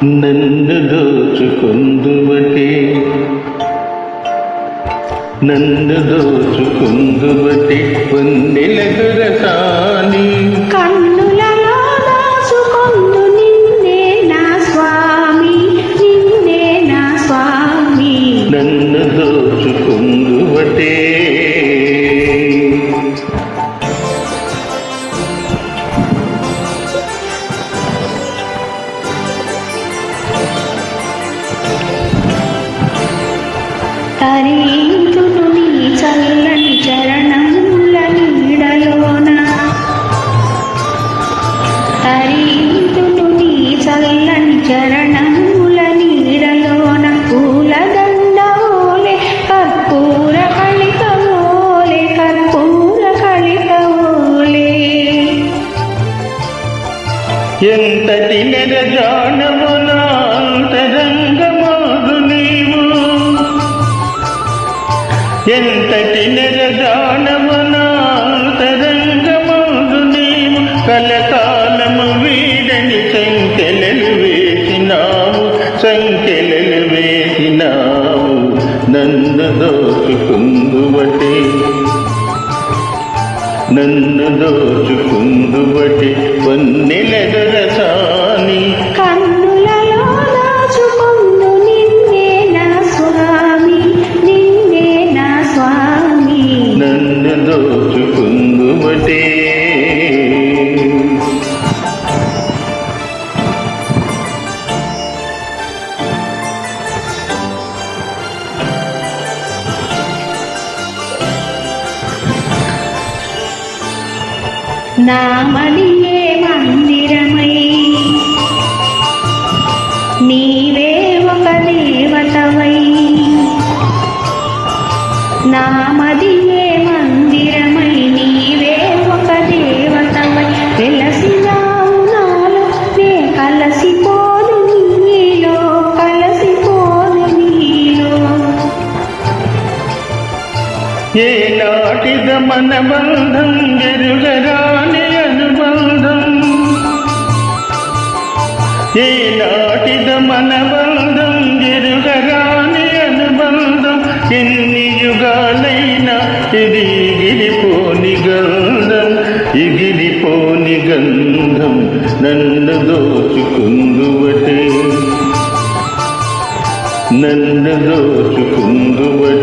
నన్ను దోచుకుందువటే పొన్నెల దొరసాని కన్నులలో దాచుకొందు నిన్నే నా స్వామి, నిన్నే నా స్వామి. నన్ను దోచుకుందువటే తరింతును నీ చల్లని చరణముల నీడలోన, తరింతును నీ చల్లని చరణముల నీడలోన. పూలదండ ఓలే కర్పూర కళిక ఓలే, కర్పూర కళిక ఓలే. ఎంతటి నెరజానము నా అంతరంగమాగు నీవు, ఎంతటి నెరజానము నా అంతరంగమాగు నీవు. కలకాలము వీడని సంకెలలు వేసినావు, సంకెలలు వేసినావు. నన్ను దోచుకుందువటే, నన్ను దోచుకుందువటే పొన్నెల దొరసాని. కన్నులలో దాచుకొందు నిన్నే నా స్వామి, నిన్నే నా స్వామి. నన్ను దోచుకుందువటే నా మదియే మందిరమై నీవే ఒక దేవతవై, నా మదియే మందిరమై నీవే ఒక దేవతవై. వెలసినావు నాలో నే కలసిపోదు నీలో, కలసిపోదు నీలో. ఏ నాటిద మన బంధం ఎరుగరాని అనుబంధం, ఏ నాటిద మన బంధం ఎరుగరాని అనుబంధం. ఎన్ని యుగాలైనా ఇది ఎగిరిపోని గంధం, ఎగిరిపోని గంధం. నన్ను దోచుకుందువటే, నన్ను దోచుకుందువటే.